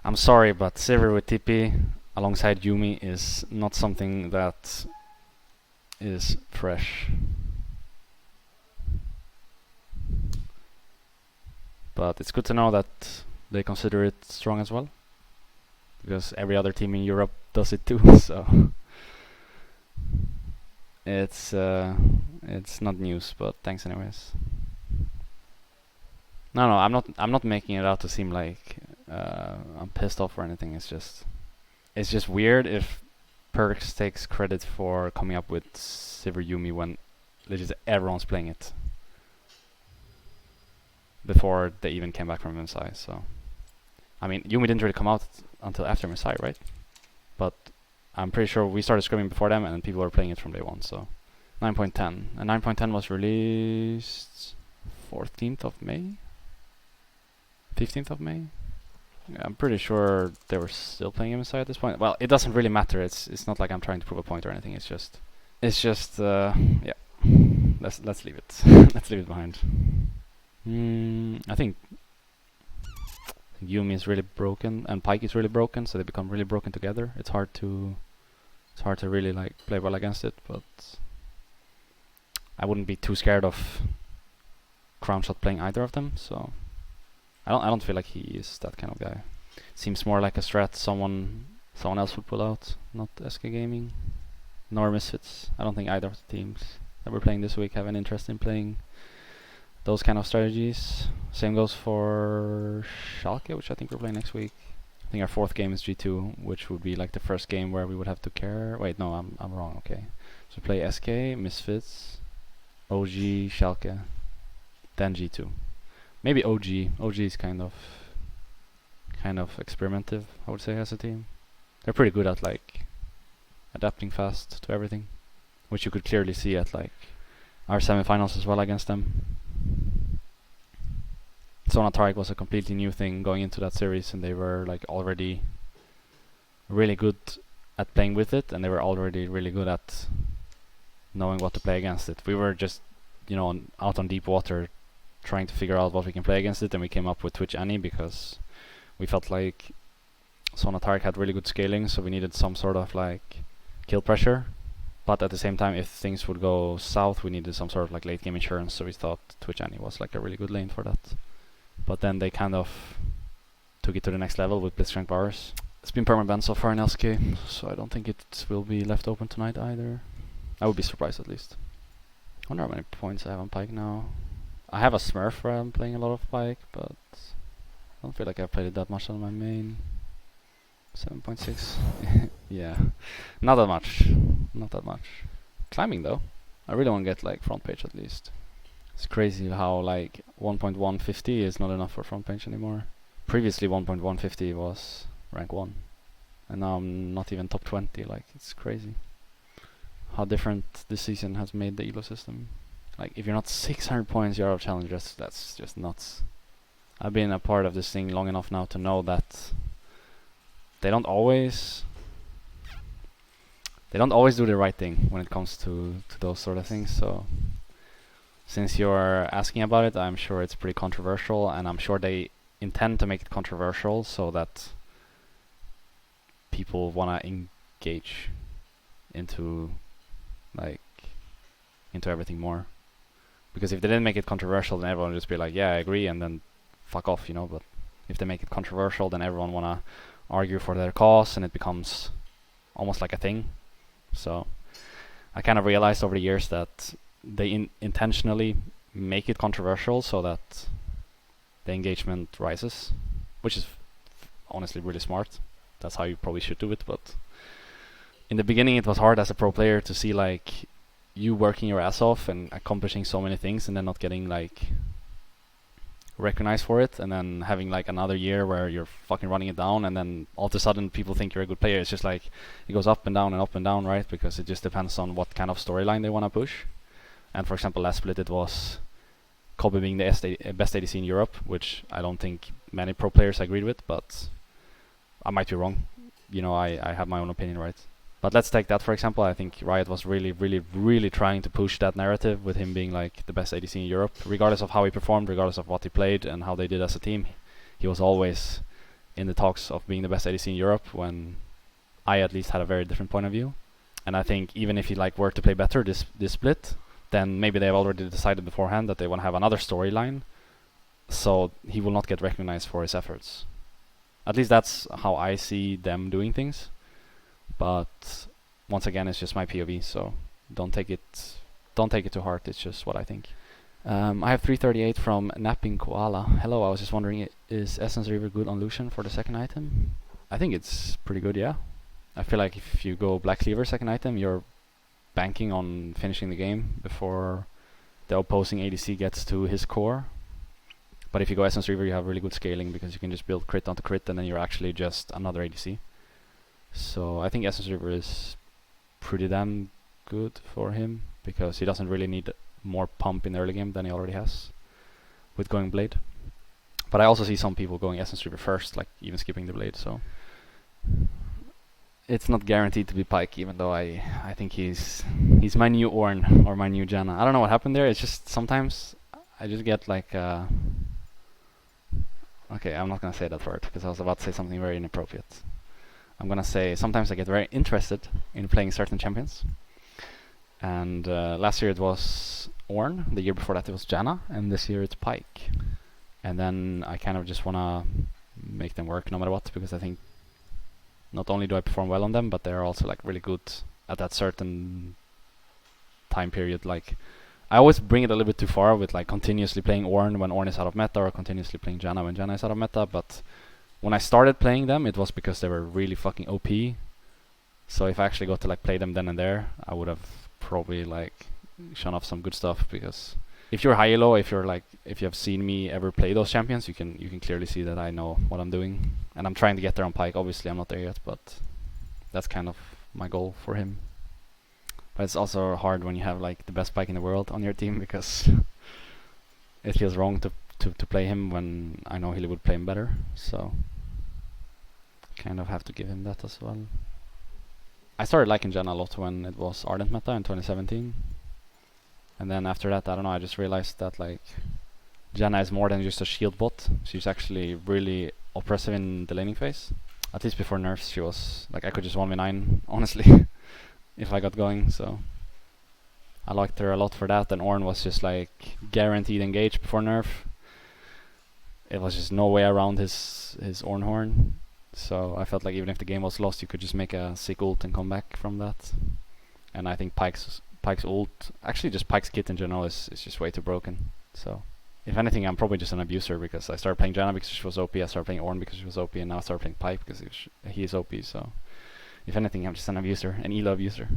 I'm sorry, but Sivir with TP alongside Yumi is not something that is fresh. But it's good to know that they consider it strong as well, because every other team in Europe does it too. So it's not news, but thanks anyways. No, I'm not making it out to seem like I'm pissed off or anything. It's just weird if Perkz takes credit for coming up with Sivir-Yummi when legit everyone's playing it before they even came back from MSI. So, I mean, Yumi didn't really come out until after MSI, right? But I'm pretty sure we started scrimming before them, and people were playing it from day one. So, 9.10, and 9.10 was released 14th of May, 15th of May. Yeah, I'm pretty sure they were still playing MSI at this point. Well, it doesn't really matter. It's not like I'm trying to prove a point or anything. It's just yeah. Let's leave it. Let's leave it behind. I think Yumi is really broken and Pyke is really broken, so they become really broken together. It's hard to really like play well against it, but I wouldn't be too scared of Crown Shot playing either of them. So I don't feel like he is that kind of guy. Seems more like a strat someone else would pull out, not SK Gaming nor Misfits. I don't think either of the teams that we're playing this week have an interest in playing those kind of strategies. Same goes for Schalke, which I think we're playing next week. I think our fourth game is G2, which would be like the first game where we would have to care. Wait, no, I'm wrong. Okay, so play SK, Misfits, OG, Schalke, then G2. Maybe OG. OG is kind of experimentative, I would say, as a team. They're pretty good at like adapting fast to everything, which you could clearly see at like our semifinals as well against them. Zona Tarek was a completely new thing going into that series, and they were like already really good at playing with it, and they were already really good at knowing what to play against it. We were just, out on deep water trying to figure out what we can play against it, and we came up with Twitch Annie because we felt like Zona Tarek had really good scaling, so we needed some sort of like kill pressure. But at the same time, if things would go south, we needed some sort of like late game insurance, so we thought Twitch Annie was like a really good lane for that. But then they kind of took it to the next level with Blitzcrank bars. It's been permanent banned so far in LCK, so I don't think it will be left open tonight either. I would be surprised at least. I wonder how many points I have on Pyke now. I have a Smurf where I'm playing a lot of Pyke, but I don't feel like I've played it that much on my main. 7.6. Yeah, not that much. Not that much. Climbing though. I really want to get like front page at least. It's crazy how like 1.150 is not enough for front page anymore. Previously 1.150 was rank 1. And now I'm not even top 20. Like, it's crazy how different this season has made the elo system. Like, if you're not 600 points, you're out of challengers. That's just nuts. I've been a part of this thing long enough now to know that they don't always do the right thing when it comes to those sort of things. So since you're asking about it, I'm sure it's pretty controversial, and I'm sure they intend to make it controversial so that people wanna engage into everything more. Because if they didn't make it controversial, then everyone would just be like, yeah, I agree, and then fuck off, But if they make it controversial, then everyone wanna argue for their cause, and it becomes almost like a thing. So I kind of realized over the years that they intentionally make it controversial so that the engagement rises, which is honestly really smart. That's how you probably should do it. But in the beginning, it was hard as a pro player to see like you working your ass off and accomplishing so many things, and then not getting like recognized for it, and then having like another year where you're fucking running it down, and then all of a sudden people think you're a good player. It's just like it goes up and down, right? Because it just depends on what kind of storyline they want to push. And for example, last split it was Kobe being the best ADC in Europe, which I don't think many pro players agreed with, but I might be wrong. I have my own opinion, right? But let's take that for example. I think Riot was really trying to push that narrative with him being like the best ADC in Europe, regardless of how he performed, regardless of what he played and how they did as a team. He was always in the talks of being the best ADC in Europe, when I at least had a very different point of view. And I think even if he like were to play better this split, then maybe they've already decided beforehand that they want to have another storyline, so he will not get recognized for his efforts. At least that's how I see them doing things. But once again, it's just my POV, so don't take it to heart. It's just what I think. I have 338 from Napping Koala. Hello, I was just wondering, is Essence River good on Lucian for the second item? I think it's pretty good, yeah. I feel like if you go Black Cleaver second item, you're banking on finishing the game before the opposing ADC gets to his core. But if you go Essence Reaver, you have really good scaling because you can just build crit onto crit and then you're actually just another ADC. So I think Essence Reaver is pretty damn good for him because he doesn't really need more pump in the early game than he already has with going Blade. But I also see some people going Essence Reaver first, like even skipping the Blade, so it's not guaranteed to be Pyke, even though I think he's my new Ornn or my new Janna. I don't know what happened there. It's just sometimes I just get like okay, I'm not gonna say that word because I was about to say something very inappropriate. I'm gonna say sometimes I get very interested in playing certain champions. And last year it was Ornn, the year before that it was Janna, and this year it's Pyke. And then I kind of just wanna make them work no matter what, because I think not only do I perform well on them, but they're also like really good at that certain time period. Like I always bring it a little bit too far with like continuously playing Ornn when Ornn is out of meta, or continuously playing Janna when Janna is out of meta. But when I started playing them, it was because they were really fucking OP. So if I actually got to like play them then and there, I would have probably like shown off some good stuff. Because if you're high elo, if you have seen me ever play those champions, you can clearly see that I know what I'm doing, and I'm trying to get there on Pyke. Obviously, I'm not there yet, but that's kind of my goal for him. But it's also hard when you have like the best Pyke in the world on your team, because it feels wrong to play him when I know he would play him better. So kind of have to give him that as well. I started liking Janna a lot when it was Ardent meta in 2017. And then after that, I don't know, I just realized that like Janna is more than just a shield bot. She's actually really oppressive in the laning phase. At least before nerfs, she was like, I could just 1v9 honestly if I got going. So I liked her a lot for that. And Ornn was just like guaranteed engage before nerf. It was just no way around his Ornn horn. So I felt like even if the game was lost, you could just make a sick ult and come back from that. And I think Pyke's ult, actually just Pyke's kit in general is just way too broken. So if anything, I'm probably just an abuser, because I started playing Janna because she was OP, I started playing Ornn because she was OP, and now I started playing Pyke because he is OP. So if anything, I'm just an abuser, an elo abuser.